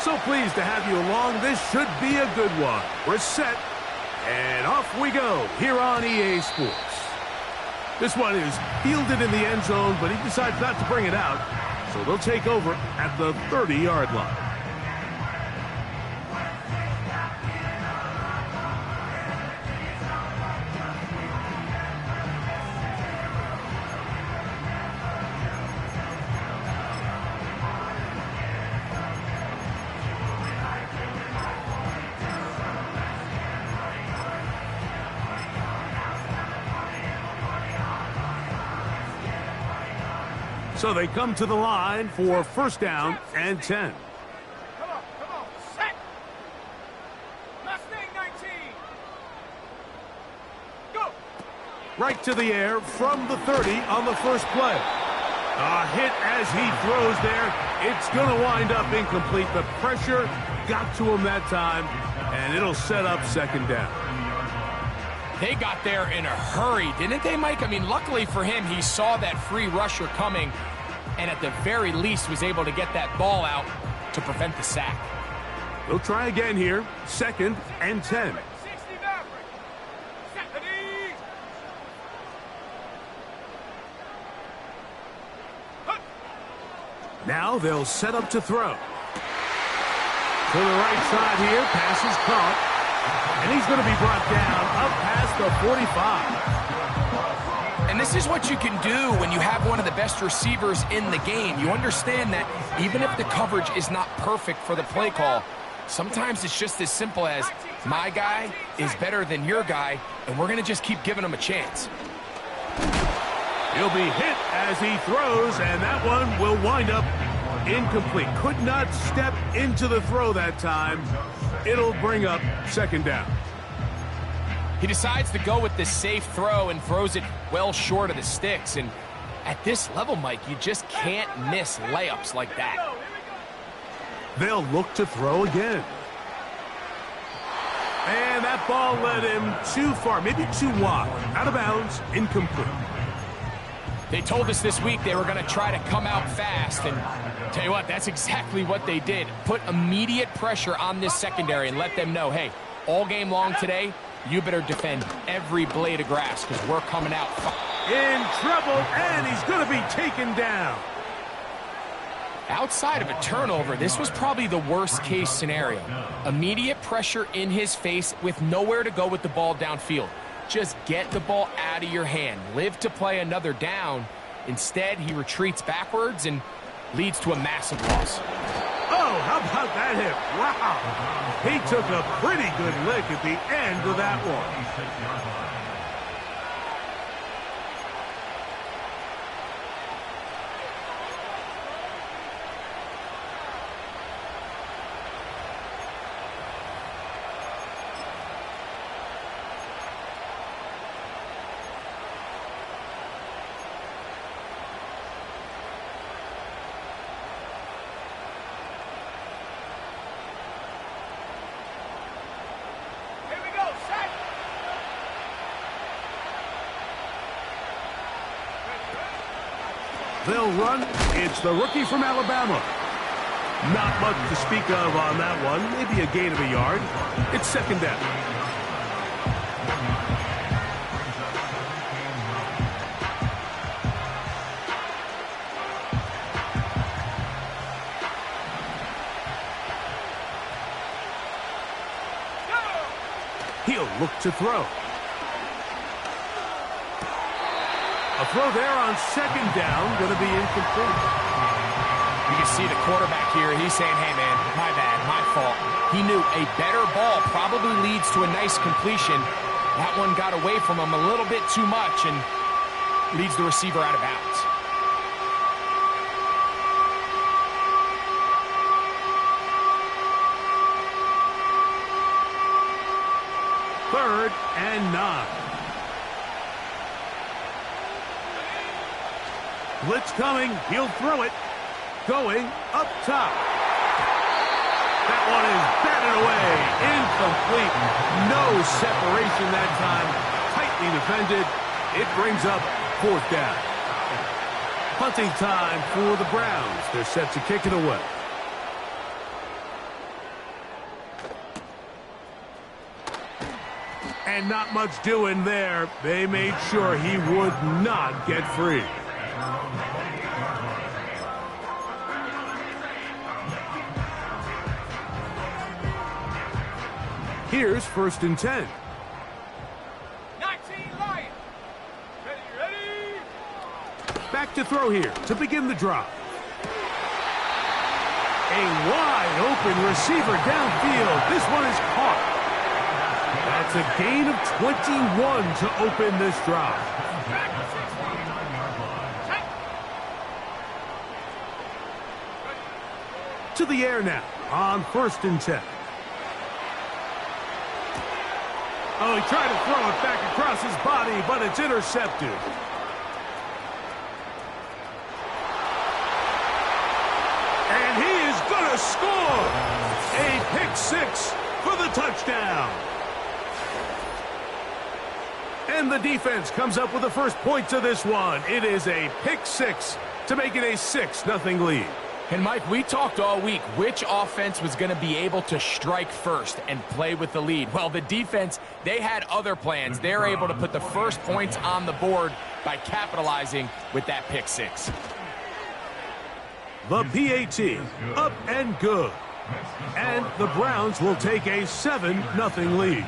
So pleased to have you along. This should be a good one. We're set, and off we go here on EA Sports. This one is fielded in the end zone, but he decides not to bring it out, so they'll take over at the 30-yard line. So they come to the line for first down and 10. Come on, set. Mustang 19. Go. Right to the air from the 30 on the first play. A hit as he throws there. It's going to wind up incomplete. The pressure got to him that time, and it'll set up second down. They got there in a hurry, didn't they, Mike? I mean, luckily for him, he saw that free rusher coming and at the very least was able to get that ball out to prevent the sack. They'll try again here. Second and 10. 60 Maverick. Set the knees. Now they'll set up to throw. To the right side here. Pass is caught. And he's going to be brought down up past the 45. And this is what you can do when you have one of the best receivers in the game. You understand that even if the coverage is not perfect for the play call, sometimes it's just as simple as my guy is better than your guy, and we're going to just keep giving him a chance. He'll be hit as he throws, and that one will wind up incomplete. Could not step into the throw that time. It'll bring up second down. He decides to go with this safe throw and throws it well short of the sticks. And at this level, Mike, you just can't miss layups like that. They'll look to throw again. And that ball led him too far, maybe too wide. Out of bounds, incomplete. They told us this week they were going to try to come out fast. And tell you what, that's exactly what they did. Put immediate pressure on this secondary and let them know, hey, all game long today, you better defend every blade of grass because we're coming out. In trouble, and he's going to be taken down. Outside of a turnover, this was probably the worst-case scenario. Immediate pressure in his face with nowhere to go with the ball downfield. Just get the ball out of your hand. Live to play another down. Instead, he retreats backwards and leads to a massive loss. Oh, how about that hit? Wow. He took a pretty good lick at the end of that one. They'll run. It's the rookie from Alabama. Not much to speak of on that one. Maybe a gain of a yard. It's second down. He'll look to throw. A throw there on second down, going to be incomplete. You can see the quarterback here. He's saying, hey, man, my bad, my fault. He knew a better ball probably leads to a nice completion. That one got away from him a little bit too much and leads the receiver out of bounds. Third and 9. Blitz coming. He'll throw it. Going up top. That one is batted away. Incomplete. No separation that time. Tightly defended. It brings up fourth down. Punting time for the Browns. They're set to kick it away. And not much doing there. They made sure he would not get free. Here's 1st and 10. 19 Lions. Ready. Back to throw here to begin the drive. A wide open receiver downfield. This one is caught. That's a gain of 21 to open this drive. To the air now on 1st and 10. Oh, he tried to throw it back across his body, but it's intercepted. And he is going to score. A pick 6 for the touchdown. And the defense comes up with the first points of this one. It is a pick 6 to make it a 6-0 lead. And, Mike, we talked all week which offense was going to be able to strike first and play with the lead. Well, the defense, they had other plans. They're able to put the first points on the board by capitalizing with that pick 6. The PAT, up and good. And the Browns will take a 7-0 lead.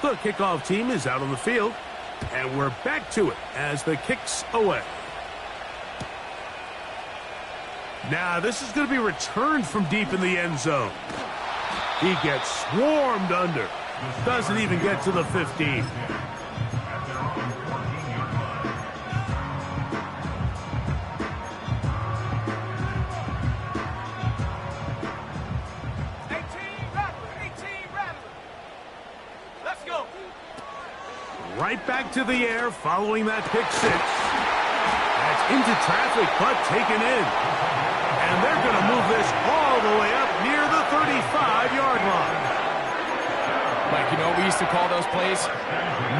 The kickoff team is out on the field. And we're back to it as the kick's away. Now, this is going to be returned from deep in the end zone. He gets swarmed under. Doesn't even get to the 15. Right back to the air following that pick 6. That's into traffic, but taken in. And they're going to move this all the way up near the 35-yard line. Mike, you know what we used to call those plays?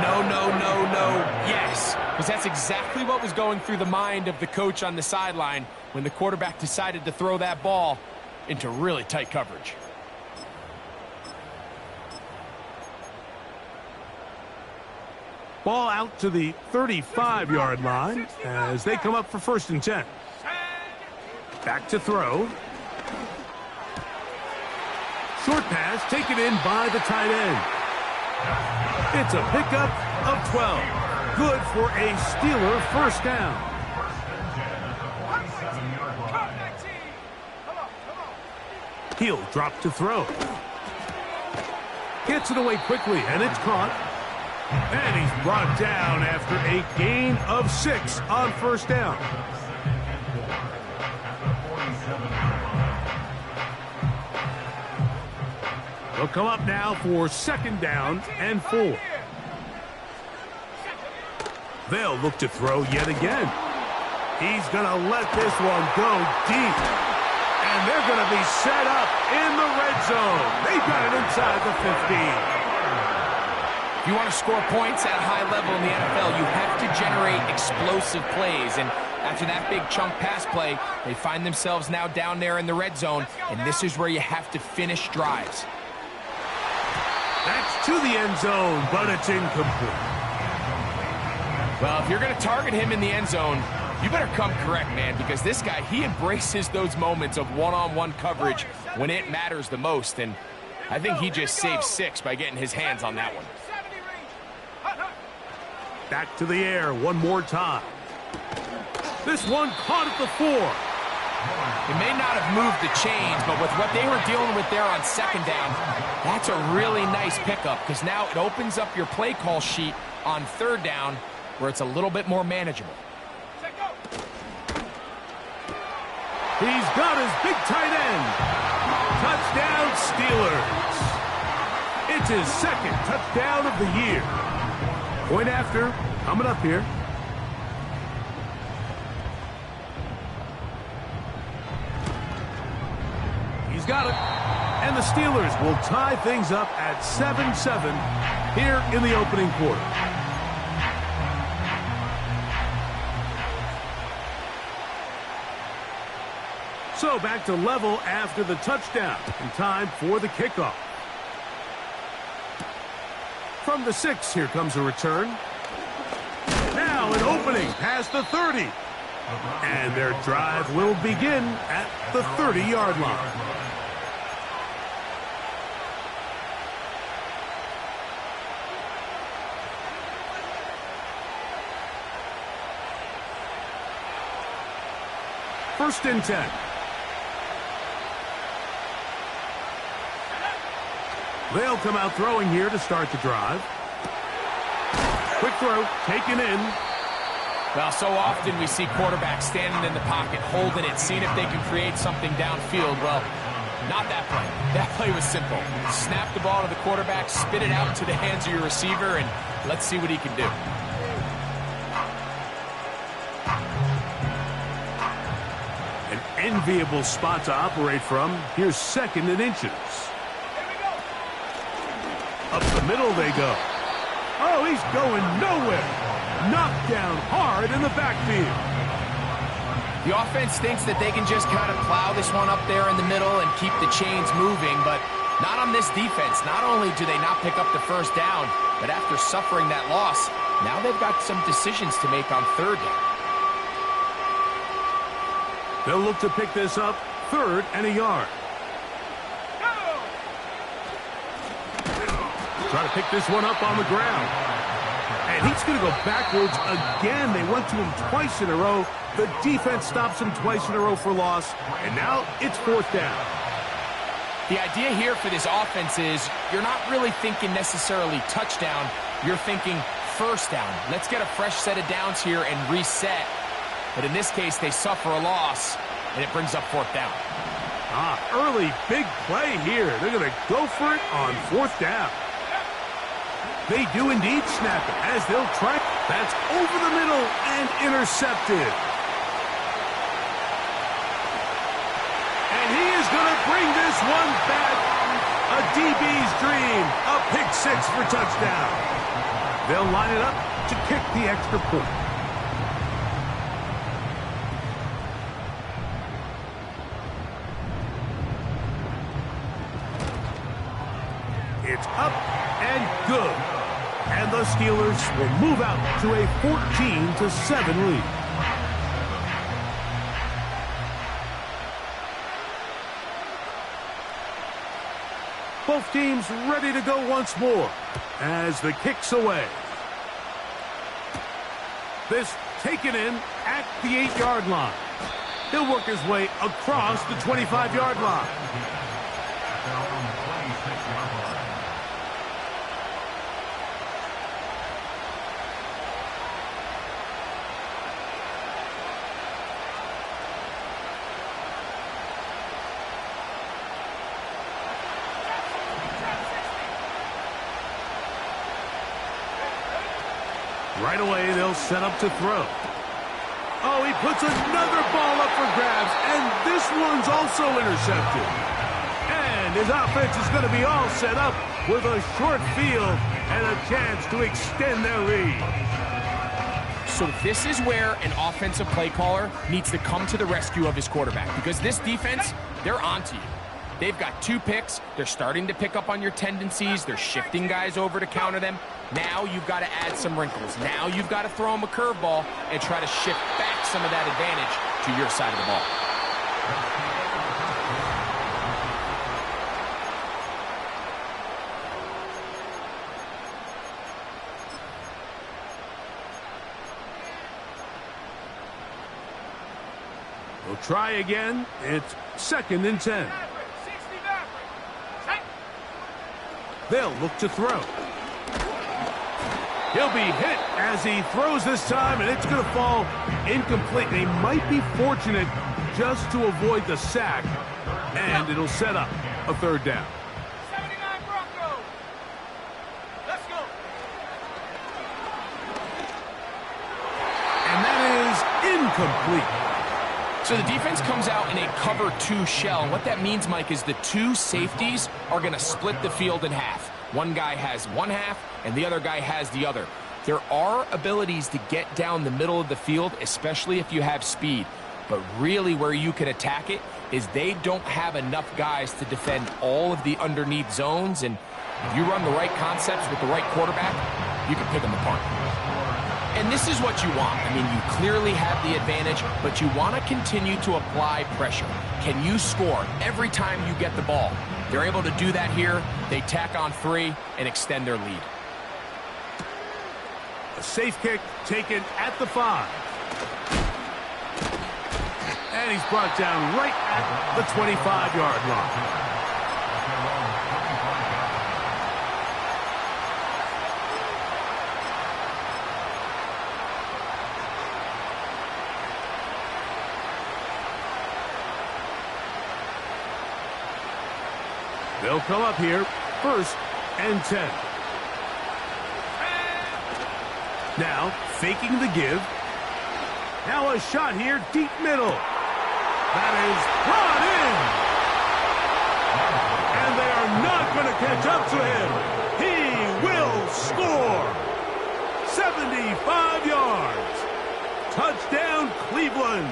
No, no, no, no, yes. Because that's exactly what was going through the mind of the coach on the sideline when the quarterback decided to throw that ball into really tight coverage. Ball out to the 35-yard line as they come up for 1st and 10. Back to throw. Short pass taken in by the tight end. It's a pickup of 12. Good for a Steeler first down. He'll drop to throw. Gets it away quickly, and it's caught. And he's brought down after a gain of 6 on 1st down. They'll come up now for 2nd down and 4. They'll look to throw yet again. He's going to let this one go deep. And they're going to be set up in the red zone. They've got it inside the 15. If you want to score points at a high level in the NFL, you have to generate explosive plays. And after that big chunk pass play, they find themselves now down there in the red zone, and this is where you have to finish drives. That's to the end zone, but it's incomplete. Well, if you're going to target him in the end zone, you better come correct, man, because this guy, he embraces those moments of one-on-one coverage when it matters the most, and I think he just saved 6 by getting his hands on that one. Back to the air one more time. This one caught at the 4. It may not have moved the chains, but with what they were dealing with there on 2nd down, that's a really nice pickup because now it opens up your play call sheet on 3rd down where it's a little bit more manageable. He's got his big tight end. Touchdown, Steelers. It's his 2nd touchdown of the year. Point after, coming up here. He's got it. And the Steelers will tie things up at 7-7 here in the opening quarter. So back to level after the touchdown. And time for the kickoff. From the 6, here comes a return. Now an opening past the 30. And their drive will begin at the 30-yard line. First and 10. They'll come out throwing here to start the drive. Quick throw, taken in. Well, so often we see quarterbacks standing in the pocket, holding it, seeing if they can create something downfield. Well, not that play. That play was simple. Snap the ball to the quarterback, spit it out to the hands of your receiver, and let's see what he can do. An enviable spot to operate from. Here's 2nd and inches. Up the middle they go. Oh, he's going nowhere. Knocked down hard in the backfield. The offense thinks that they can just kind of plow this one up there in the middle and keep the chains moving, but not on this defense. Not only do they not pick up the first down, but after suffering that loss, now they've got some decisions to make on 3rd down. They'll look to pick this up, 3rd and a yard. Try to pick this one up on the ground. And he's going to go backwards again. They went to him twice in a row. The defense stops him twice in a row for loss. And now it's 4th down. The idea here for this offense is you're not really thinking necessarily touchdown. You're thinking first down. Let's get a fresh set of downs here and reset. But in this case, they suffer a loss, and it brings up 4th down. Early big play here. They're going to go for it on 4th down. They do indeed snap it as they'll try. That's over the middle and intercepted. And he is going to bring this one back. A DB's dream. A pick 6 for touchdown. They'll line it up to kick the extra point. It's up and good. And the Steelers will move out to a 14-7 lead. Both teams ready to go once more as the kick's away. This taken in at the 8-yard line. He'll work his way across the 25-yard line. Right away, they'll set up to throw. Oh, he puts another ball up for grabs, and this one's also intercepted. And his offense is going to be all set up with a short field and a chance to extend their lead. So this is where an offensive play caller needs to come to the rescue of his quarterback, because this defense, they're onto you. They've got 2 picks. They're starting to pick up on your tendencies. They're shifting guys over to counter them. Now you've got to add some wrinkles. Now you've got to throw them a curveball and try to shift back some of that advantage to your side of the ball. We'll try again. It's 2nd and 10. They'll look to throw. He'll be hit as he throws this time, and it's going to fall incomplete. They might be fortunate just to avoid the sack, and it'll set up a 3rd down. 79 Broncos. Let's go. And that is incomplete. So the defense comes out in a cover 2 shell. And what that means, Mike, is the 2 safeties are going to split the field in half. One guy has one half, and the other guy has the other. There are abilities to get down the middle of the field, especially if you have speed. But really where you can attack it is they don't have enough guys to defend all of the underneath zones, and if you run the right concepts with the right quarterback, you can pick them apart. And this is what you want. I mean, you clearly have the advantage, but you want to continue to apply pressure. Can you score every time you get the ball? They're able to do that here. They tack on 3 and extend their lead. A safe kick taken at the 5. And he's brought down right at the 25-yard line. They'll come up here, 1st and 10. Now, faking the give. Now a shot here, deep middle. That is brought in. And they are not going to catch up to him. He will score. 75 yards. Touchdown, Cleveland.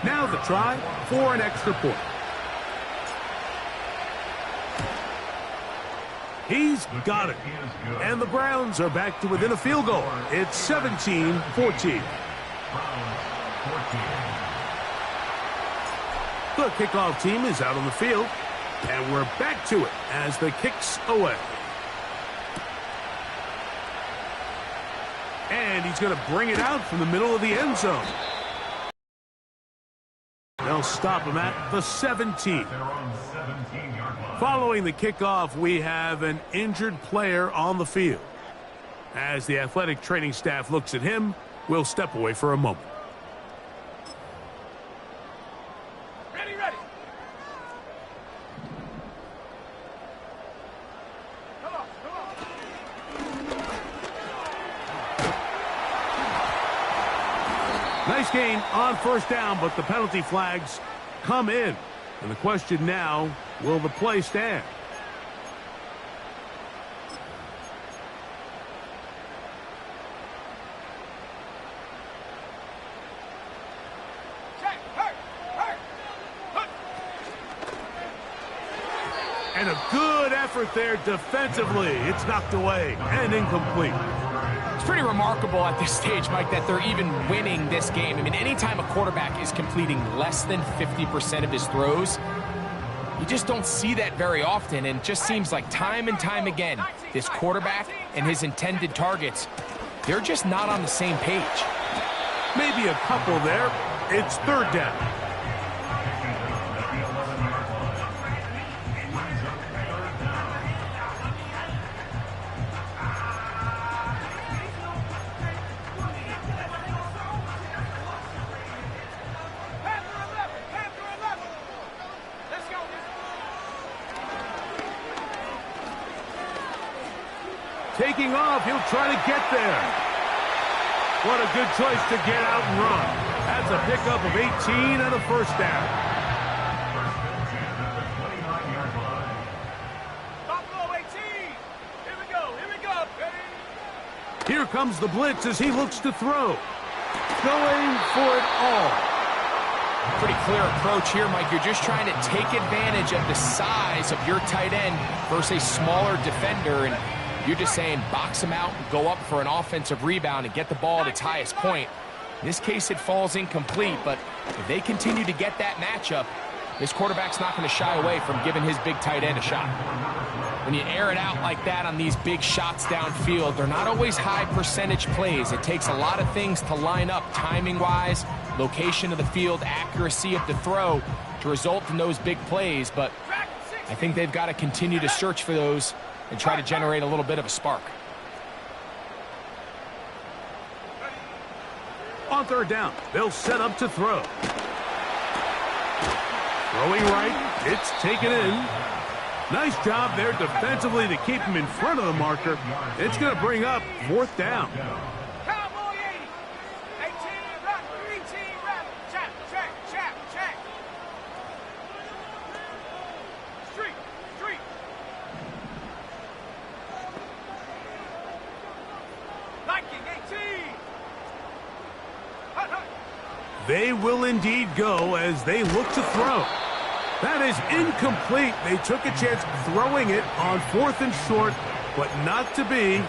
Now the try for an extra point. He's got it. And the Browns are back to within a field goal. It's 17-14. The kickoff team is out on the field. And we're back to it as the kick's away. And he's going to bring it out from the middle of the end zone. They'll stop him at the 17. Following the kickoff, we have an injured player on the field. As the athletic training staff looks at him, we'll step away for a moment. Ready, ready. Come on, come on. Nice gain on 1st down, but the penalty flags come in. And the question now, will the play stand? Check, hurt, hurt. And a good effort there defensively. It's knocked away and incomplete. It's pretty remarkable at this stage, Mike, that they're even winning this game. I mean, anytime a quarterback is completing less than 50% of his throws, you just don't see that very often, and it just seems like time and time again, this quarterback and his intended targets, they're just not on the same page. Maybe a couple there. It's 3rd down. Taking off, he'll try to get there. What a good choice to get out and run. That's a pickup of 18 and a 1st down. Buffalo 18. Here we go, ready? Here comes the blitz as he looks to throw. Going for it all. Pretty clear approach here, Mike. You're just trying to take advantage of the size of your tight end versus a smaller defender, and you're just saying box him out, go up for an offensive rebound, and get the ball at its highest point. In this case, it falls incomplete, but if they continue to get that matchup, this quarterback's not going to shy away from giving his big tight end a shot. When you air it out like that on these big shots downfield, they're not always high percentage plays. It takes a lot of things to line up timing-wise, location of the field, accuracy of the throw to result in those big plays, but I think they've got to continue to search for those and try to generate a little bit of a spark. On 3rd down, they'll set up to throw. Throwing right, it's taken in. Nice job there defensively to keep him in front of the marker. It's going to bring up 4th down. Cowboy 80. 18 rep, 3 rep. Check, check, check, check. Street, street. Viking 18. They will indeed go as they look to throw. That is incomplete. They took a chance throwing it on 4th and short, but not to be.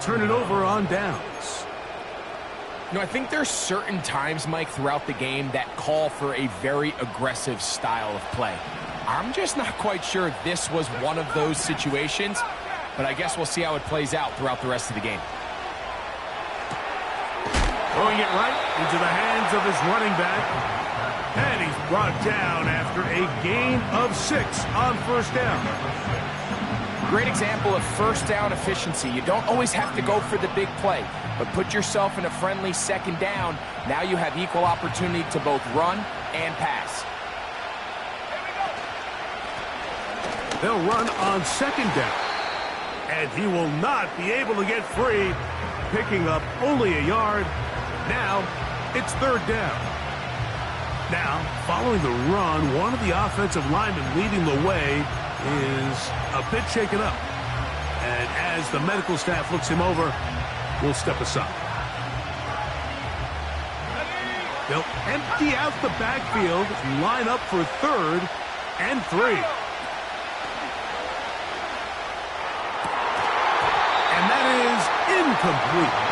Turn it over on downs. You know, I think there's certain times, Mike, throughout the game that call for a very aggressive style of play. I'm just not quite sure this was one of those situations, but I guess we'll see how it plays out throughout the rest of the game. Throwing it right into the hands of his running back. And he's brought down after a gain of 6 on 1st down. Great example of 1st down efficiency. You don't always have to go for the big play, but put yourself in a friendly 2nd down. Now you have equal opportunity to both run and pass. They'll run on 2nd down. And he will not be able to get free, picking up only a yard. Now it's 3rd down. Now, following the run, one of the offensive linemen leading the way is a bit shaken up. And as the medical staff looks him over, we'll step aside. They'll empty out the backfield, line up for 3rd and 3. And that is incomplete.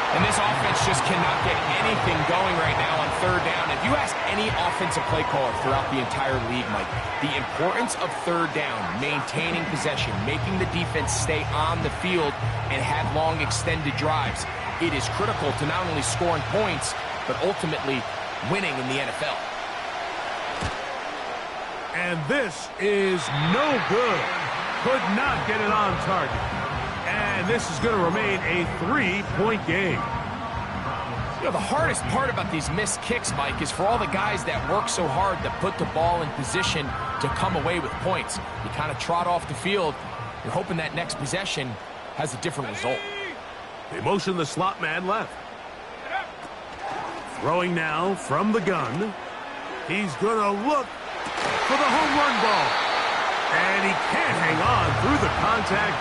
And this offense just cannot get anything going right now on 3rd down. If you ask any offensive play caller throughout the entire league, Mike, the importance of 3rd down, maintaining possession, making the defense stay on the field and have long extended drives, it is critical to not only scoring points, but ultimately winning in the NFL. And this is no good. Could not get it on target. And this is going to remain a 3-point game. You know, the hardest part about these missed kicks, Mike, is for all the guys that work so hard to put the ball in position to come away with points. You kind of trot off the field. You're hoping that next possession has a different result. They motion the slot man left. Throwing now from the gun. He's going to look for the home run ball. And he can't hang on through the contact.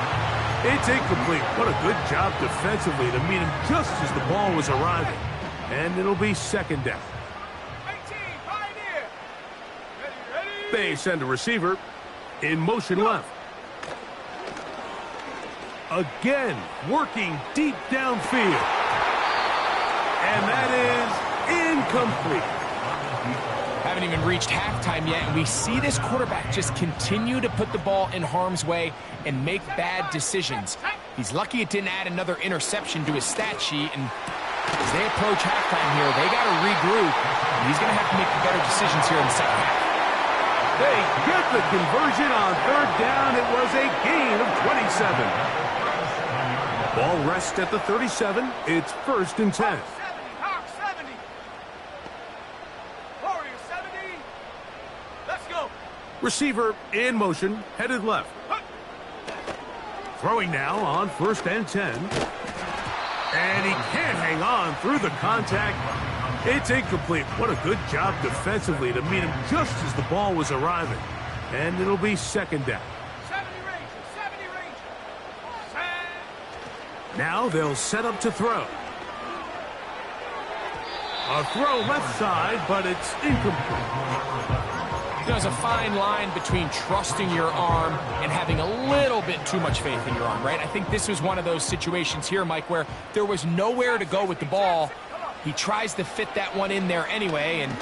It's incomplete. What a good job defensively to meet him just as the ball was arriving. And it'll be 2nd down. 18, Pioneer. Ready. They send a receiver in motion left. Again, working deep downfield. And that is incomplete. Haven't even reached halftime yet, and we see this quarterback just continue to put the ball in harm's way and make bad decisions. He's lucky it didn't add another interception to his stat sheet, and as they approach halftime here, they got to regroup, and he's going to have to make better decisions here in the 2nd half. They get the conversion on 3rd down. It was a gain of 27. Ball rests at the 37. It's 1st and 10. Hawk 70. Warrior 70. Let's go. Receiver in motion, headed left. Throwing now on 1st and 10. And he can't hang on through the contact. It's incomplete. What a good job defensively to meet him just as the ball was arriving. And it'll be 2nd down. 70 Ranger. Now they'll set up to throw. A throw left side, but it's incomplete. There's a fine line between trusting your arm and having a little bit too much faith in your arm, right? I think this was one of those situations here, Mike, where there was nowhere to go with the ball. He tries to fit that one in there anyway, and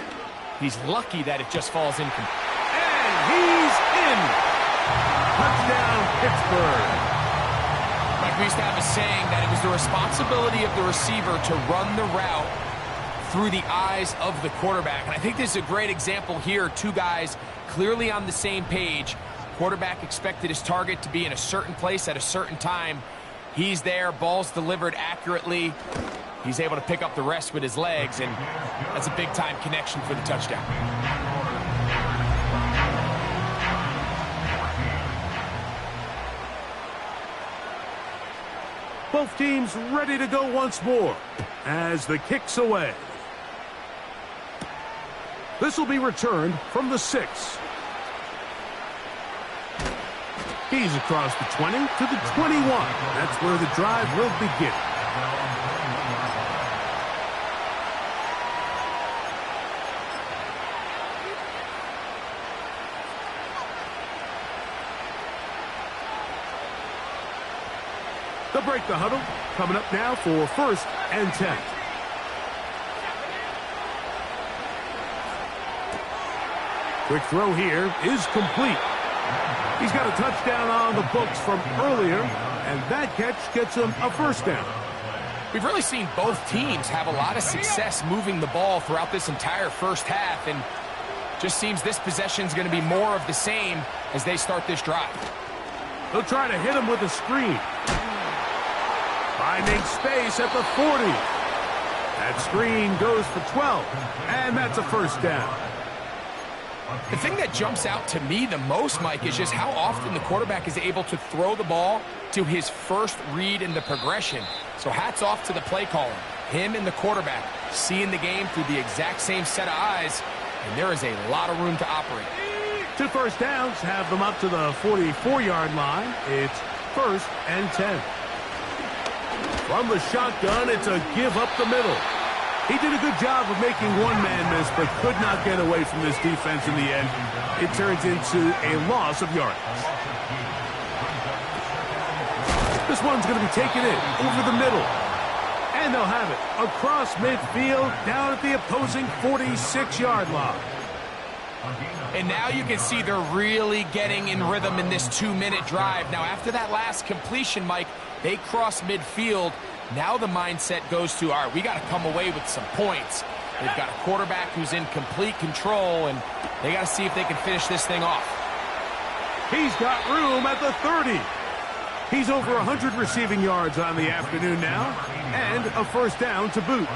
he's lucky that it just falls incomplete. And he's in. Touchdown, Pittsburgh. Like we used to have a saying that it was the responsibility of the receiver to run the route through the eyes of the quarterback. And I think this is a great example here. Two guys clearly on the same page. Quarterback expected his target to be in a certain place at a certain time. He's there, ball's delivered accurately. He's able to pick up the rest with his legs, and that's a big-time connection for the touchdown. Both teams ready to go once more as the kick's away. This will be returned from the 6. He's across the 20 to the 21. That's where the drive will begin. They'll break the huddle. Coming up now for 1st and 10. Quick throw here is complete. He's got a touchdown on the books from earlier, and that catch gets him a 1st down. We've really seen both teams have a lot of success moving the ball throughout this entire first half, and just seems this possession is going to be more of the same as they start this drive. They'll try to hit him with a screen. Finding space at the 40. That screen goes for 12, and that's a 1st down. The thing that jumps out to me the most, Mike, is just how often the quarterback is able to throw the ball to his first read in the progression. So hats off to the play caller. Him and the quarterback seeing the game through the exact same set of eyes, and there is a lot of room to operate. 2 first downs have them up to the 44-yard line. It's 1st and 10. From the shotgun, it's a give up the middle. He did a good job of making one man miss, but could not get away from this defense in the end. It turns into a loss of yards. This one's going to be taken in over the middle. And they'll have it across midfield down at the opposing 46-yard line. And now you can see they're really getting in rhythm in this 2-minute drive. Now, after that last completion, Mike, they cross midfield. Now the mindset goes to, all right, we got to come away with some points. They've got a quarterback who's in complete control, and they got to see if they can finish this thing off. He's got room at the 30. He's over 100 receiving yards on the afternoon now, and a 1st down to boot.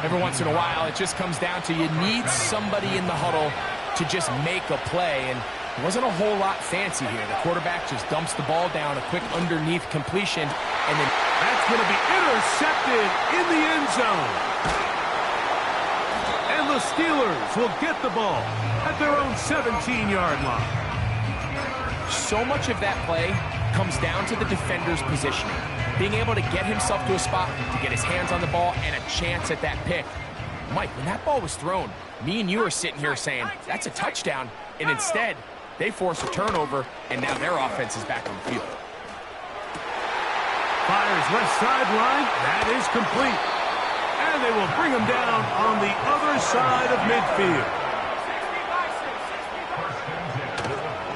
Every once in a while, it just comes down to you need somebody in the huddle to just make a play, and it wasn't a whole lot fancy here. The quarterback just dumps the ball down, a quick underneath completion, and then that's going to be intercepted in the end zone. And the Steelers will get the ball at their own 17-yard line. So much of that play comes down to the defender's positioning. Being able to get himself to a spot, to get his hands on the ball, and a chance at that pick. Mike, when that ball was thrown, me and you are sitting here saying, that's a touchdown, and instead, they force a turnover, and now their offense is back on the field. Fires left sideline. That is complete. And they will bring him down on the other side of midfield.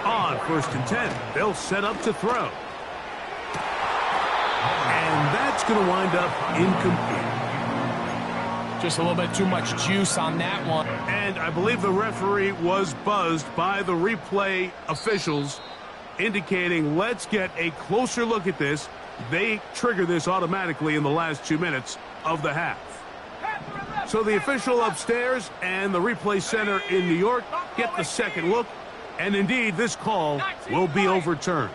On 1st and 10, they'll set up to throw. And that's going to wind up incomplete. Just a little bit too much juice on that one. And I believe the referee was buzzed by the replay officials, indicating let's get a closer look at this. They trigger this automatically in the last 2 minutes of the half. So the official upstairs and the replay center in New York get the second look, and indeed this call will be overturned.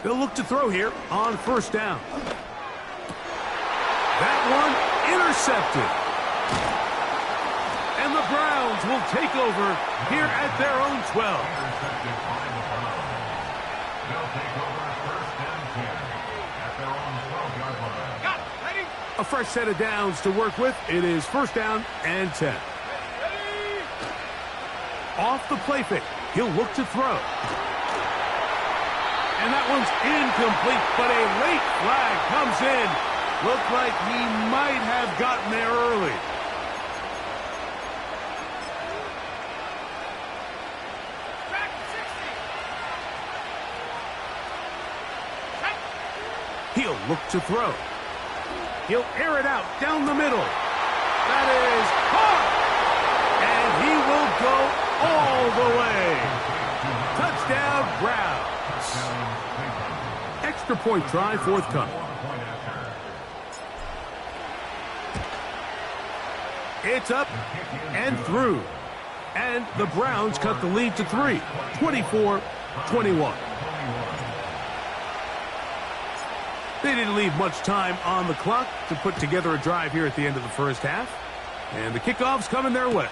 They'll look to throw here on 1st down. That one intercepted. And the Browns will take over here at their own 12. A fresh set of downs to work with. It is 1st down and 10. Off the play fake. He'll look to throw. And that one's incomplete, but a late flag comes in. Looked like he might have gotten there early. He'll look to throw. He'll air it out down the middle. That is caught. And he will go all the way. Touchdown, Browns. Extra point try forthcoming. It's up and through. And the Browns cut the lead to 3, 24-17. 21. They didn't leave much time on the clock to put together a drive here at the end of the first half. And the kickoff's coming their way.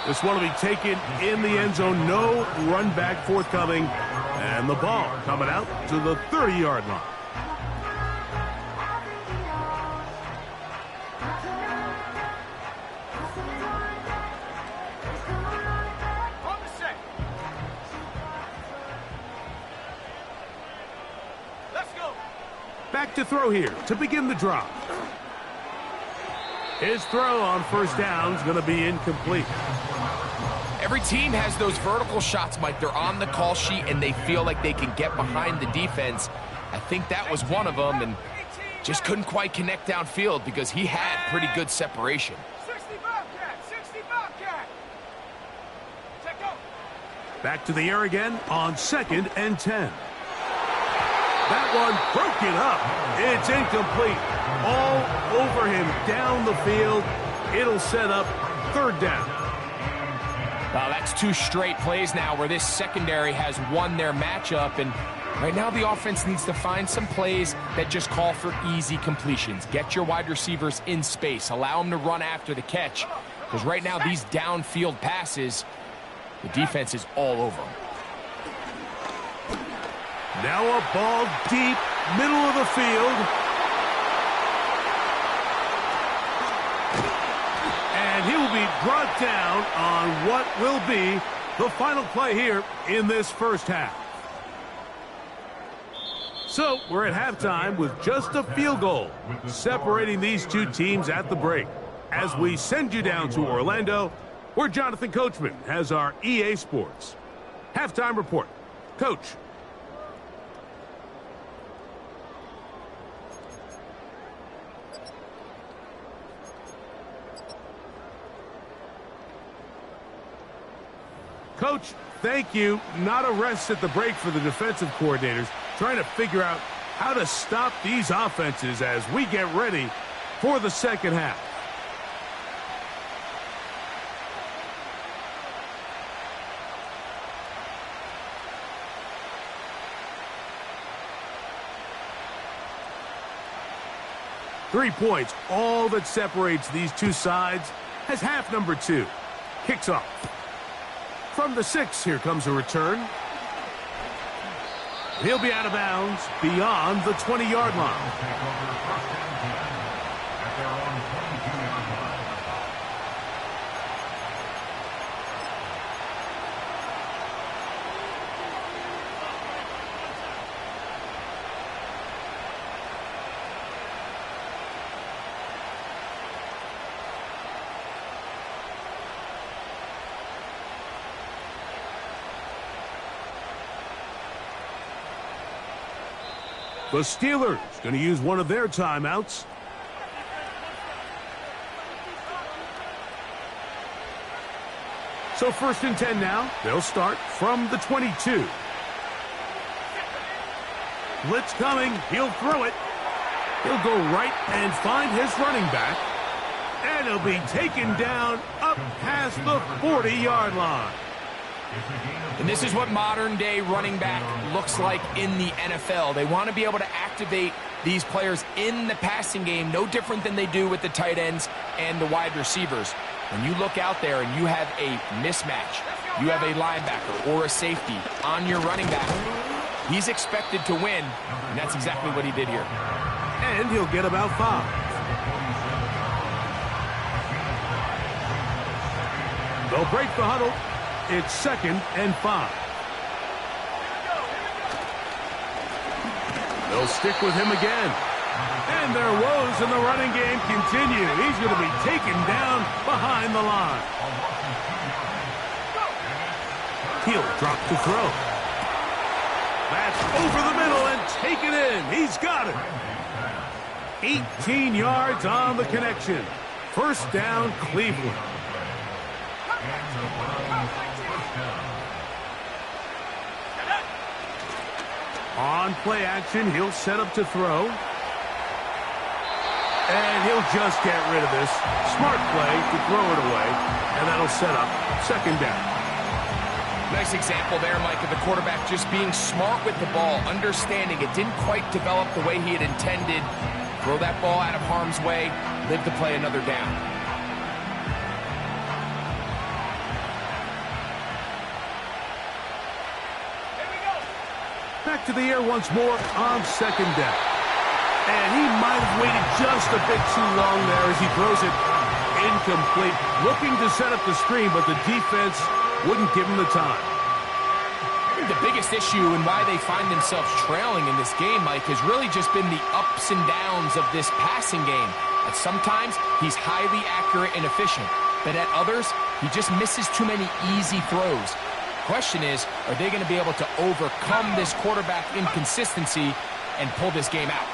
This one will be taken in the end zone. No run back forthcoming. And the ball coming out to the 30-yard line. On the set. Let's go. Back to throw here to begin the drive. His throw on first down is going to be incomplete. Every team has those vertical shots, Mike. They're on the call sheet, and they feel like they can get behind the defense. I think that was one of them, and just couldn't quite connect downfield because he had pretty good separation. 60 Bobcat. 60 Bobcat. Check go. Back to the air again on 2nd and 10. That one broken up. It's incomplete. All over him down the field. It'll set up 3rd down. Well, that's 2 straight plays now where this secondary has won their matchup, and right now the offense needs to find some plays that just call for easy completions. Get your wide receivers in space. Allow them to run after the catch, because right now these downfield passes, the defense is all over them. Now a ball deep, middle of the field. And he will be brought down on what will be the final play here in this first half. So we're at halftime with just a field goal separating these two teams at the break. As we send you down to Orlando, where Jonathan Coachman has our EA Sports halftime report. Coach. Coach, thank you. Not a rest at the break for the defensive coordinators, trying to figure out how to stop these offenses as we get ready for the second half. Three points, all that separates these two sides, as half number 2 kicks off. From the 6, here comes a return. He'll be out of bounds beyond the 20-yard line. The Steelers going to use one of their timeouts. So 1st and 10 now. They'll start from the 22. Blitz coming. He'll throw it. He'll go right and find his running back. And he'll be taken down up past the 40-yard line. And this is what modern-day running back looks like in the NFL. They want to be able to activate these players in the passing game, no different than they do with the tight ends and the wide receivers. When you look out there and you have a mismatch, you have a linebacker or a safety on your running back, he's expected to win, and that's exactly what he did here. And he'll get about 5. They'll break the huddle. It's 2nd and 5. They'll stick with him again. And their woes in the running game continue. He's going to be taken down behind the line. He'll drop to throw. That's over the middle and taken in. He's got it. 18 yards on the connection. 1st down, Cleveland. On play action, he'll set up to throw. And he'll just get rid of this. Smart play to throw it away. And that'll set up 2nd down. Nice example there, Mike, of the quarterback just being smart with the ball, understanding it didn't quite develop the way he had intended. Throw that ball out of harm's way, live to play another down. Here we go. Back to the air once more on second down. And he might have waited just a bit too long there as he throws it incomplete. Looking to set up the screen, but the defense wouldn't give him the time. I think the biggest issue and why they find themselves trailing in this game, Mike, has really just been the ups and downs of this passing game. At sometimes, he's highly accurate and efficient, but at others, he just misses too many easy throws. Question is, are they going to be able to overcome this quarterback inconsistency and pull this game out?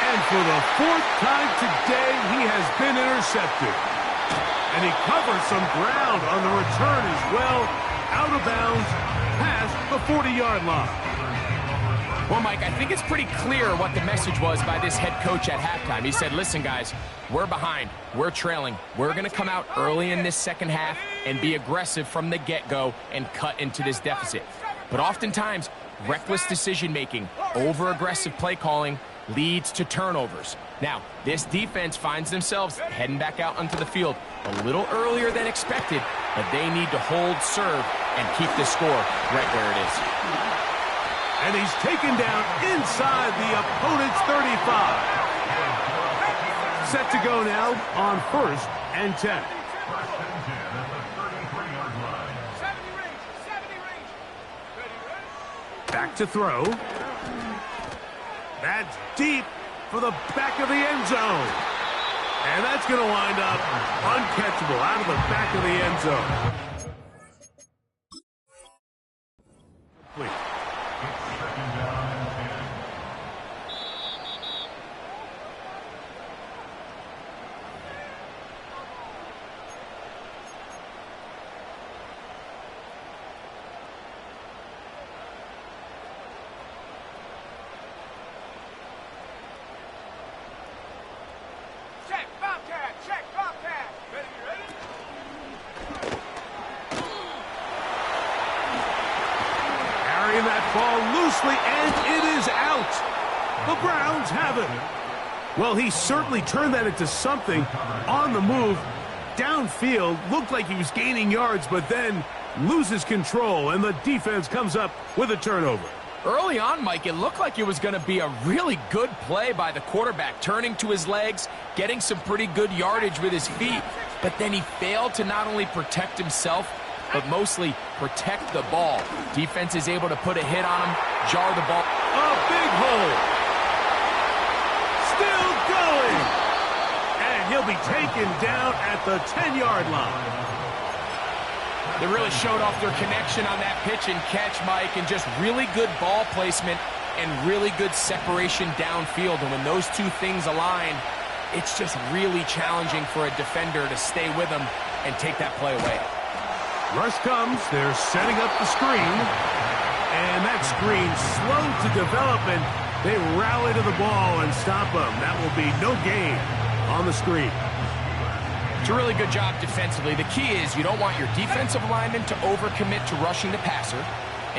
And for the fourth time today, he has been intercepted. And he covers some ground on the return as well. Out of bounds, past the 40-yard line. Well, Mike, I think it's pretty clear what the message was by this head coach at halftime. He said, listen, guys, we're behind. We're trailing. We're going to come out early in this second half and be aggressive from the get-go and cut into this deficit. But oftentimes, reckless decision-making, over-aggressive play calling leads to turnovers. Now, this defense finds themselves heading back out onto the field a little earlier than expected, but they need to hold serve and keep the score right where it is. And he's taken down inside the opponent's 35. Set to go now on 1st and 10. 70 range. Back to throw. That's deep for the back of the end zone. And that's going to wind up uncatchable out of the back of the end zone. Wait. Check, Bobcat. Check, Bobcat. Ready? Carrying that ball loosely, and it is out. The Browns have it. Well, he certainly turned that into something on the move. Downfield, looked like he was gaining yards, but then loses control, and the defense comes up with a turnover. Early on, Mike, it looked like it was going to be a really good play by the quarterback, turning to his legs, getting some pretty good yardage with his feet, but then he failed to not only protect himself, but mostly protect the ball. Defense is able to put a hit on him, jar the ball. A big hole. Still going. And he'll be taken down at the 10-yard line. They really showed off their connection on that pitch and catch, Mike, and just really good ball placement and really good separation downfield. And when those two things align, it's just really challenging for a defender to stay with them and take that play away. Rush comes. They're setting up the screen. And that screen slow to develop, and they rally to the ball and stop them. That will be no gain on the screen. It's a really good job defensively. The key is you don't want your defensive linemen to overcommit to rushing the passer,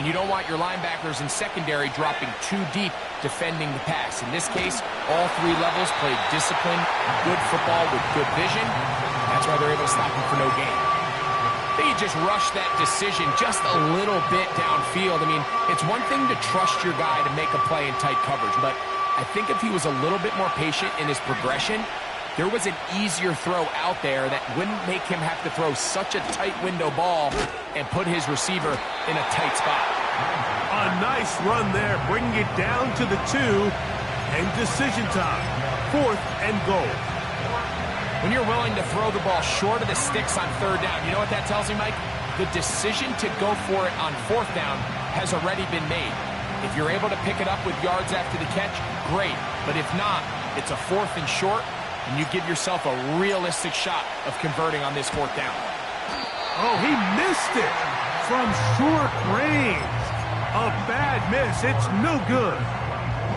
and you don't want your linebackers in secondary dropping too deep defending the pass. In this case, all three levels played disciplined, good football with good vision. That's why they're able to stop him for no gain. I think you just rush that decision just a little bit downfield. I mean, it's one thing to trust your guy to make a play in tight coverage, but I think if he was a little bit more patient in his progression, there was an easier throw out there that wouldn't make him have to throw such a tight window ball and put his receiver in a tight spot. A nice run there, bringing it down to the 2, and decision time. 4th and goal. When you're willing to throw the ball short of the sticks on 3rd down, you know what that tells me, Mike? The decision to go for it on 4th down has already been made. If you're able to pick it up with yards after the catch, great. But if not, it's a 4th and short, and you give yourself a realistic shot of converting on this 4th down. Oh, he missed it from short range. A bad miss. It's no good.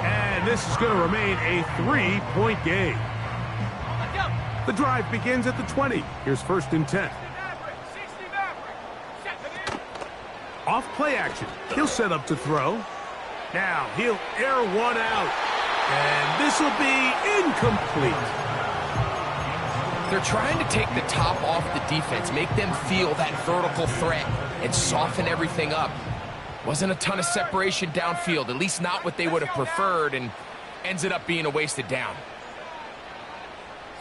And this is going to remain a 3-point game. The drive begins at the 20. Here's 1st and 10. 60 Maverick. Set to the Off play action. He'll set up to throw. Now he'll air one out. And this will be incomplete. They're trying to take the top off the defense, make them feel that vertical threat, and soften everything up. Wasn't a ton of separation downfield, at least not what they would have preferred, and ends it up being a wasted down.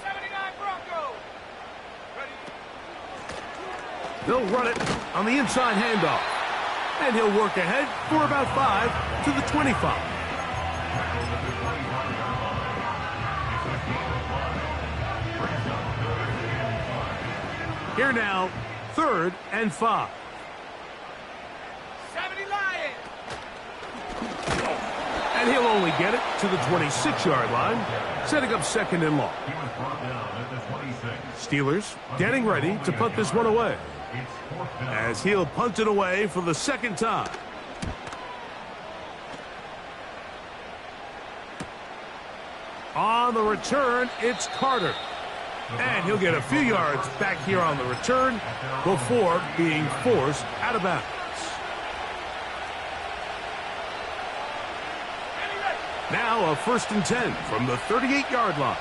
79 Broncos. Ready. They'll run it on the inside handoff. And he'll work ahead for about 5 to the 25. Here now, 3rd and 5. 70 Lions. And he'll only get it to the 26-yard line, setting up 2nd and long. Steelers getting ready to punt this one away, as he'll punt it away for the 2nd time. On the return, it's Carter. And he'll get a few yards back here on the return before being forced out of bounds. Now a 1st and 10 from the 38-yard line.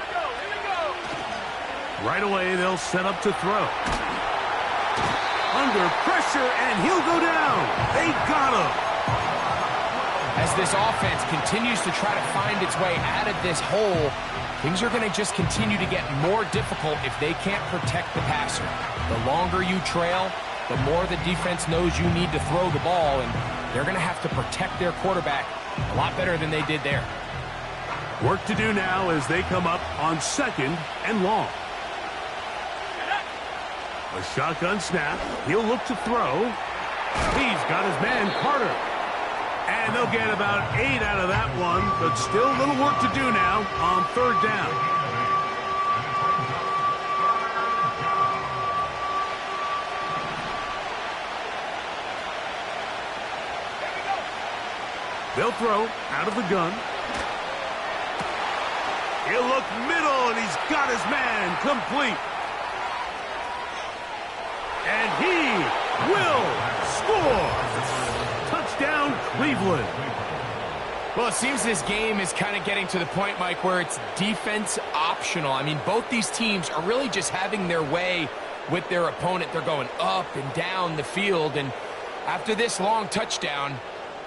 Here we go. Right away, they'll set up to throw. Under pressure, and he'll go down. They got him. As this offense continues to try to find its way out of this hole, things are going to just continue to get more difficult if they can't protect the passer. The longer you trail, the more the defense knows you need to throw the ball, and they're going to have to protect their quarterback a lot better than they did there. Work to do now as they come up on 2nd and long. A shotgun snap. He'll look to throw. He's got his man, Carter. And they'll get about 8 out of that one, but still a little work to do now on 3rd down. They'll throw out of the gun. He'll look middle, and he's got his man complete. And he will score. Touchdown, Cleveland. Well, it seems this game is kind of getting to the point, Mike, where it's defense optional. I mean, both these teams are really just having their way with their opponent. They're going up and down the field, and after this long touchdown,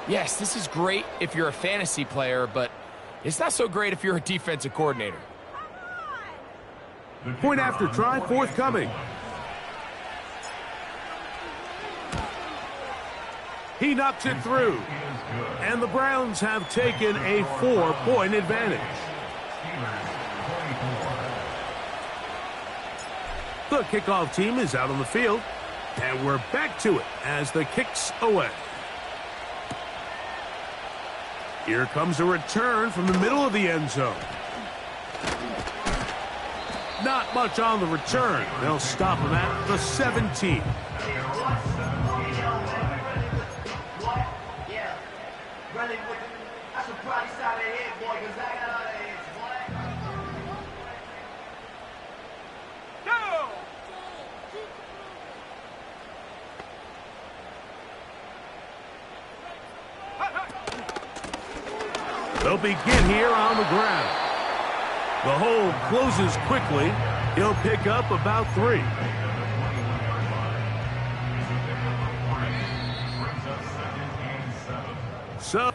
yes, this is great if you're a fantasy player, but it's not so great if you're a defensive coordinator. Point after try forthcoming. He knocks it through, and the Browns have taken a 4-point advantage. The kickoff team is out on the field, and we're back to it as the kick's away. Here comes a return from the middle of the end zone. Not much on the return. They'll stop him at the 17. They'll begin here on the ground. The hole closes quickly. He'll pick up about 3. So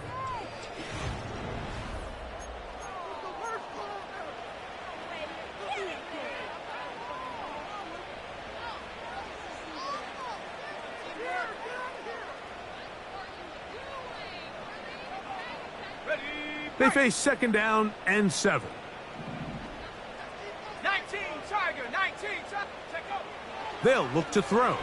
they face 2nd down and 7. 19 Tiger, 19 Tiger. Take over. They'll look to throw.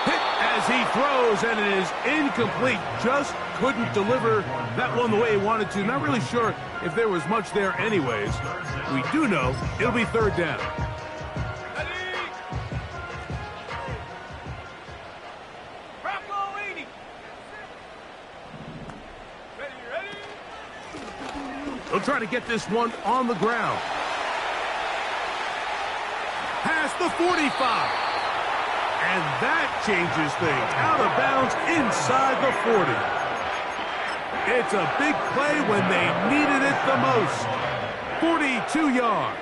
Hit as he throws, and it is incomplete. Just couldn't deliver that one the way he wanted to. Not really sure if there was much there anyways. We do know it'll be 3rd down. They'll try to get this one on the ground. Past the 45. And that changes things. Out of bounds inside the 40. It's a big play when they needed it the most. 42 yards.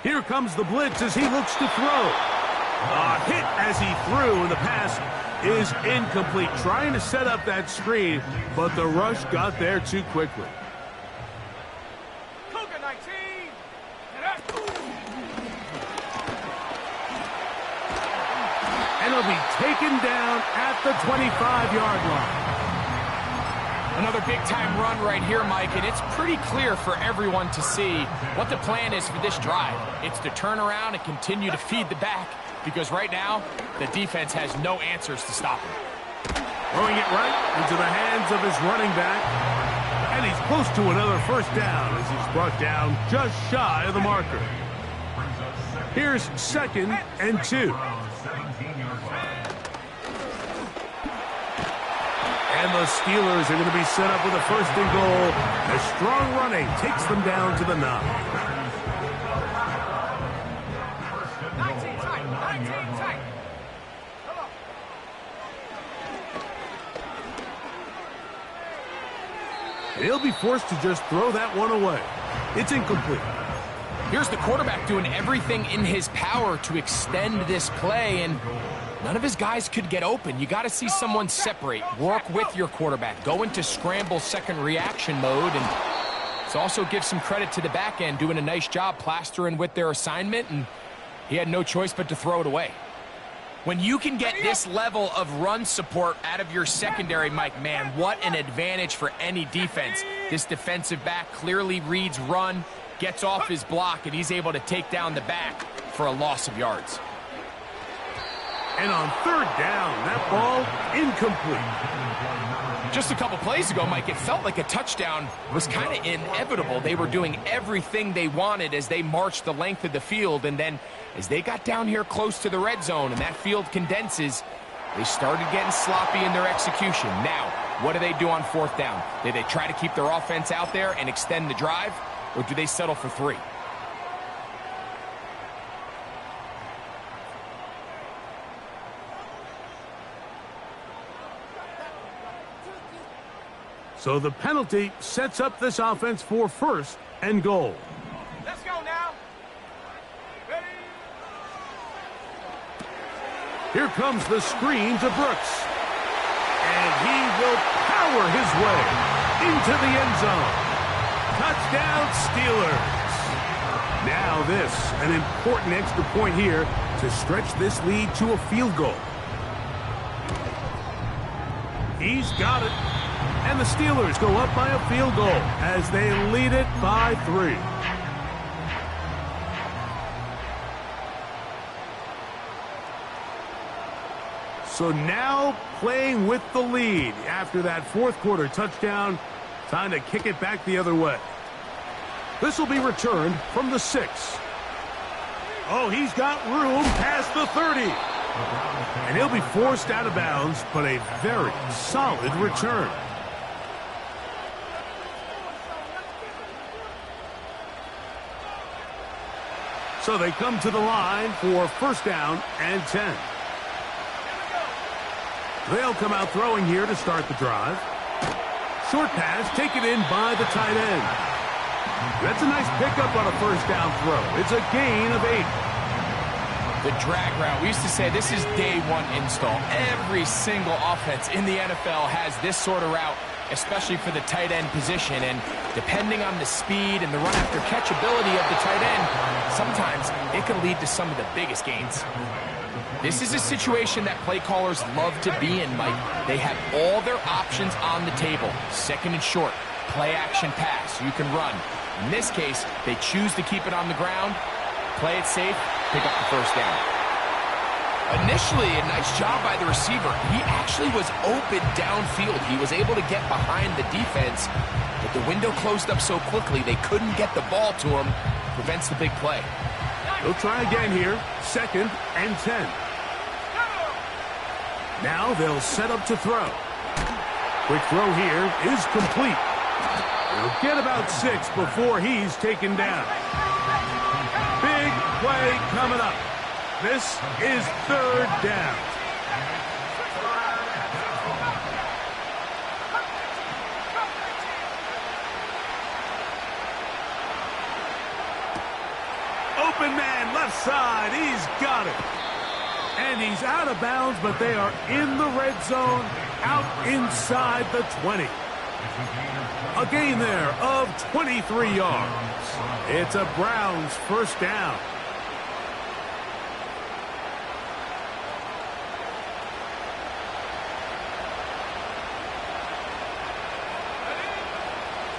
Here comes the blitz as he looks to throw. A hit as he threw, and the pass is incomplete. Trying to set up that screen, but the rush got there too quickly. Cougar 19. And he'll be taken down at the 25-yard line. Another big-time run right here, Mike, and it's pretty clear for everyone to see what the plan is for this drive. It's to turn around and continue to feed the back, because right now, the defense has no answers to stop him. Throwing it right into the hands of his running back. And he's close to another first down as he's brought down just shy of the marker. Here's 2nd and 2. And the Steelers are going to be set up with a 1st and goal. A strong running takes them down to the 9. 19 tight. 19 tight. Come on. And he'll be forced to just throw that one away. It's incomplete. Here's the quarterback doing everything in his power to extend this play, and none of his guys could get open. You got to see someone separate, work with your quarterback, go into scramble second reaction mode, and it's also give some credit to the back end doing a nice job plastering with their assignment, and he had no choice but to throw it away. When you can get this level of run support out of your secondary, Mike, man, what an advantage for any defense. This defensive back clearly reads run, gets off his block, and he's able to take down the back for a loss of yards. And on 3rd down, that ball incomplete. Just a couple plays ago, Mike, it felt like a touchdown was kind of inevitable. They were doing everything they wanted as they marched the length of the field, and then as they got down here close to the red zone and that field condenses, they started getting sloppy in their execution. Now, what do they do on 4th down? Do they try to keep their offense out there and extend the drive, or do they settle for 3? So the penalty sets up this offense for 1st and goal. Let's go now. Ready? Here comes the screen to Brooks. And he will power his way into the end zone. Touchdown, Steelers. Now this, an important extra point here to stretch this lead to a field goal. He's got it. And the Steelers go up by a field goal as they lead it by 3. So now playing with the lead after that 4th quarter touchdown. Time to kick it back the other way. This will be returned from the 6. Oh, he's got room past the 30. And he'll be forced out of bounds, but a very solid return. So they come to the line for 1st down and 10. They'll come out throwing here to start the drive. Short pass taken in by the tight end. That's a nice pickup on a 1st down throw. It's a gain of 8. The drag route, we used to say this is day 1 install. Every single offense in the NFL has this sort of route, especially for the tight end position. And depending on the speed and the run after catch ability of the tight end, sometimes it can lead to some of the biggest gains. This is a situation that play callers love to be in, Mike. They have all their options on the table. 2nd and short, play action pass, you can run. In this case, they choose to keep it on the ground, play it safe, pick up the 1st down. Initially, a nice job by the receiver. He actually was open downfield. He was able to get behind the defense, but the window closed up so quickly they couldn't get the ball to him. Prevents the big play. They'll try again here. 2nd and 10. Now they'll set up to throw. Quick throw here is complete. He'll get about 6 before he's taken down. Big play coming up. This is third down. Open man, left side. He's got it. And he's out of bounds, but they are in the red zone, out inside the 20. A gain there of 23 yards. It's a Browns first down.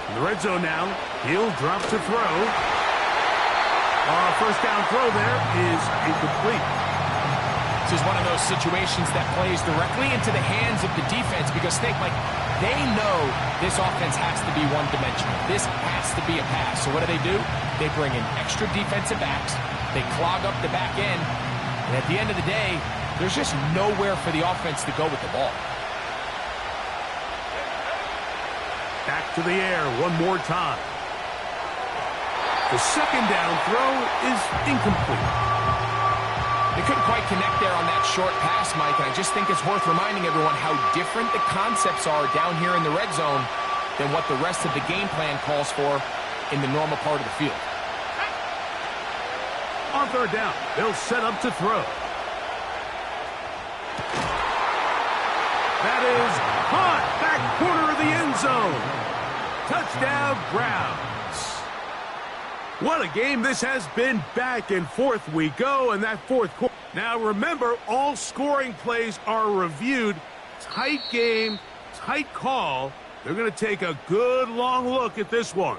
In the red zone now, he'll drop to throw. First down throw there is incomplete. This is one of those situations that plays directly into the hands of the defense because, Snake, like, they know this offense has to be one-dimensional. This has to be a pass. So what do? They bring in extra defensive backs. They clog up the back end. And at the end of the day, there's just nowhere for the offense to go with the ball. Back to the air one more time. The second down throw is incomplete. They couldn't quite connect there on that short pass, Mike, and I just think it's worth reminding everyone how different the concepts are down here in the red zone than what the rest of the game plan calls for in the normal part of the field. On third down, they'll set up to throw. That is caught, back corner of the end zone. Touchdown, Browns. What a game this has been. Back and forth we go in that fourth quarter. Now remember, all scoring plays are reviewed. Tight game, tight call. They're going to take a good long look at this one.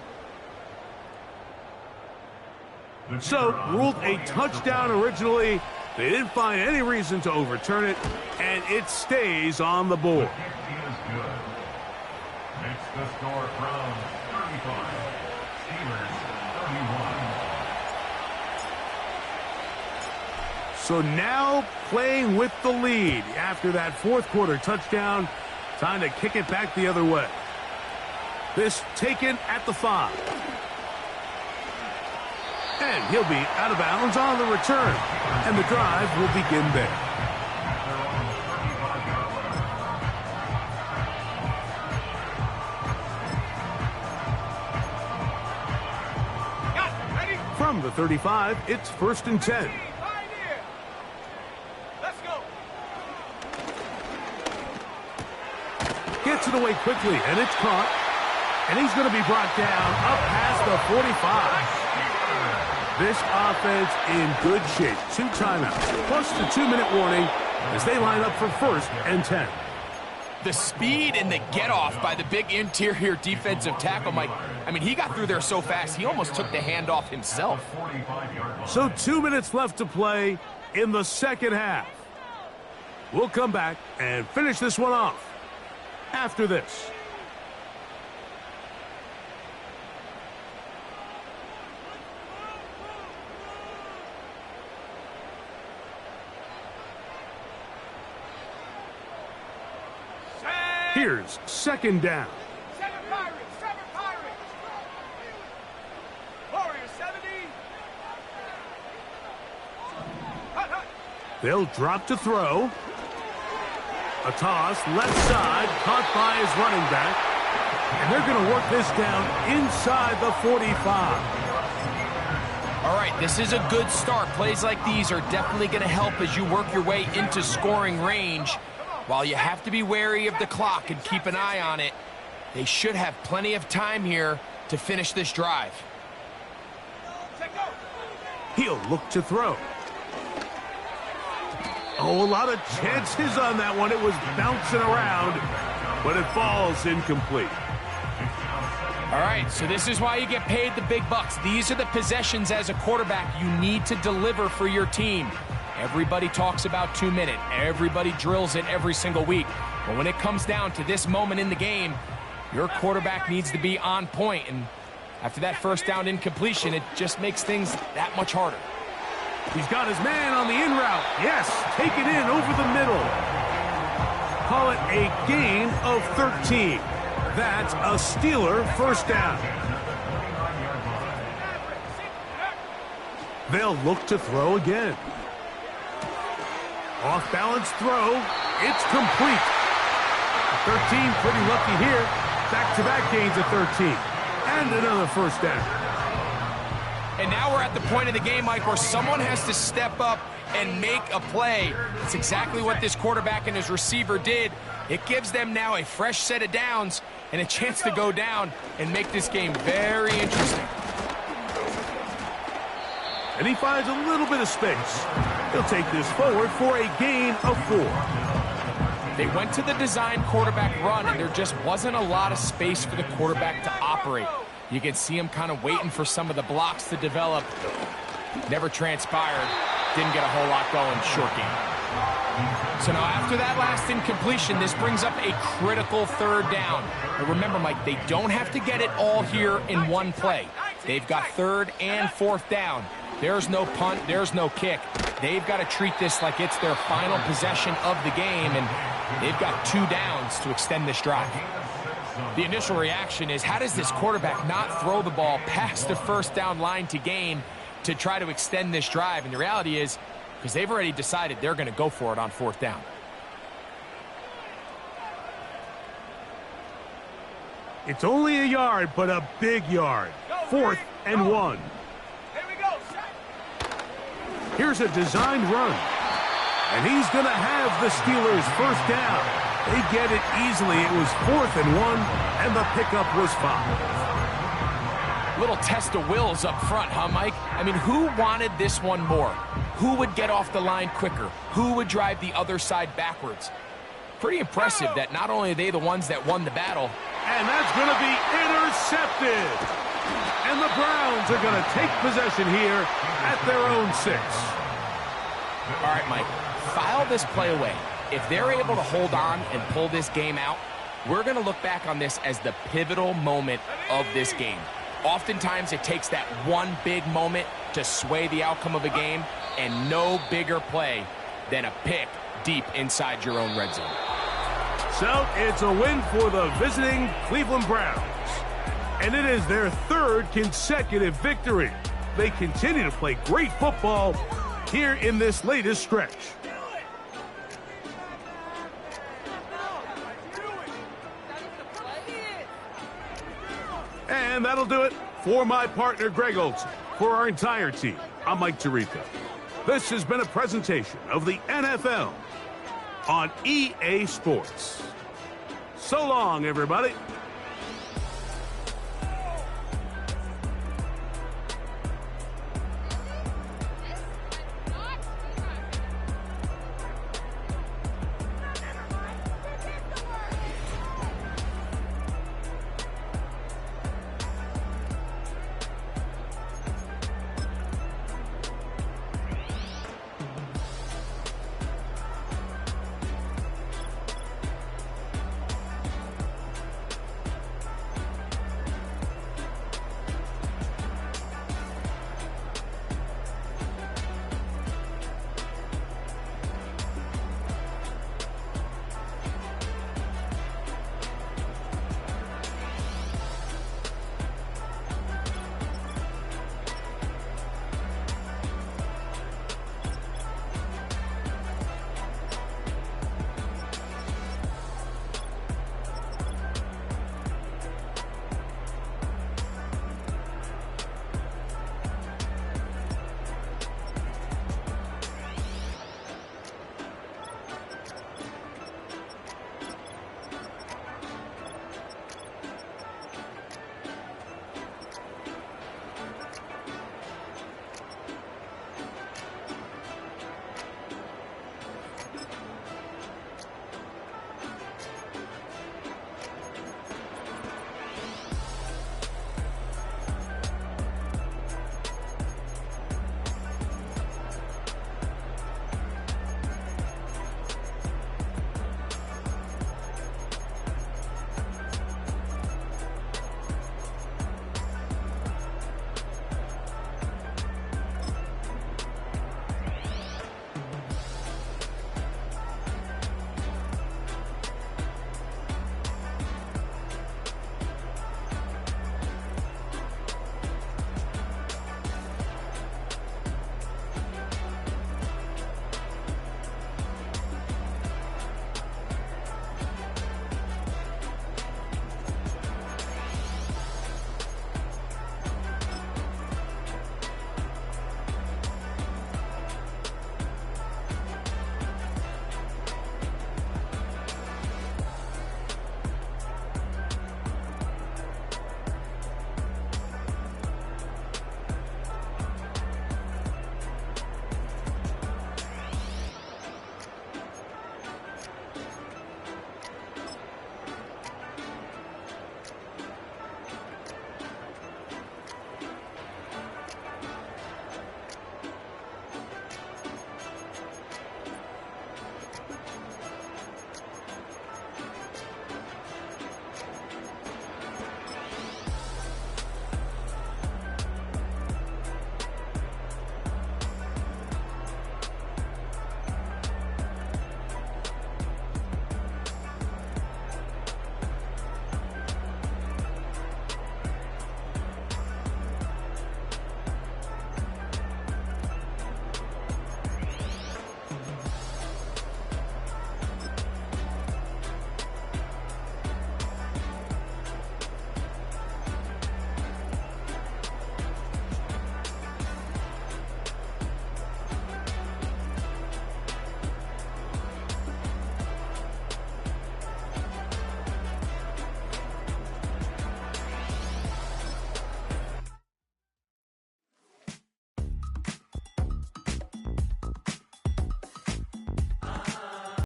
So, ruled a touchdown originally. They didn't find any reason to overturn it, and it stays on the board. Makes the score from 35. Steelers 31. So now playing with the lead after that fourth quarter touchdown. Time to kick it back the other way. This taken at the 5. And he'll be out of bounds on the return. And the drive will begin there. From the 35, it's 1st and 10. Let's go. Gets it away quickly, and it's caught. And he's going to be brought down up past the 45. This offense in good shape. 2 timeouts, plus the 2-minute warning as they line up for 1st and 10. The speed and the get-off by the big interior defensive tackle, Mike. I mean, he got through there so fast, he almost took the handoff himself. So 2 minutes left to play in the second half. We'll come back and finish this one off after this. Here's 2nd down. 7 Pirates, 7 Pirates. Warriors 70. Hut, hut. They'll drop to throw. A toss, left side, caught by his running back. And they're going to work this down inside the 45. All right, this is a good start. Plays like these are definitely going to help as you work your way into scoring range. While you have to be wary of the clock and keep an eye on it, they should have plenty of time here to finish this drive. He'll look to throw. Oh, a lot of chances on that one. It was bouncing around, but it falls incomplete. All right, so this is why you get paid the big bucks. These are the possessions as a quarterback you need to deliver for your team. Everybody talks about 2-minute. Everybody drills it every single week. But when it comes down to this moment in the game, your quarterback needs to be on point. And after that first down incompletion, it just makes things that much harder. He's got his man on the in route. Yes, take it in over the middle. Call it a gain of 13. That's a Steeler first down. They'll look to throw again. Off-balance throw. It's complete. 13 pretty lucky here. Back-to-back gains of 13. And another first down. And now we're at the point of the game, Mike, where someone has to step up and make a play. It's exactly what this quarterback and his receiver did. It gives them now a fresh set of downs and a chance to go down and make this game very interesting. And he finds a little bit of space. He'll take this forward for a gain of 4. They went to the design quarterback run, and there just wasn't a lot of space for the quarterback to operate. You can see him kind of waiting for some of the blocks to develop. Never transpired. Didn't get a whole lot going. Short game. So now after that last incompletion, this brings up a critical third down. But remember, Mike, they don't have to get it all here in one play. They've got third and fourth down. There's no punt. There's no kick. They've got to treat this like it's their final possession of the game, and they've got 2 downs to extend this drive. The initial reaction is, how does this quarterback not throw the ball past the first down line to gain to try to extend this drive? And the reality is, because they've already decided they're going to go for it on fourth down. It's only a yard, but a big yard. 4th and 1. Here's a designed run. And he's going to have the Steelers first down. They get it easily. It was 4th and 1, and the pickup was 5. Little test of wills up front, huh, Mike? I mean, who wanted this one more? Who would get off the line quicker? Who would drive the other side backwards? Pretty impressive that not only are they the ones that won the battle. And that's going to be intercepted. And the Browns are going to take possession here at their own 6. All right, Mike, file this play away. If they're able to hold on and pull this game out, we're going to look back on this as the pivotal moment of this game. Oftentimes, it takes that one big moment to sway the outcome of a game, and no bigger play than a pick deep inside your own red zone. So, it's a win for the visiting Cleveland Browns. And it is their 3rd consecutive victory. They continue to play great football here in this latest stretch. And that'll do it for my partner, Greg Olsen. For our entire team, I'm Mike Tirico. This has been a presentation of the NFL on EA Sports. So long, everybody.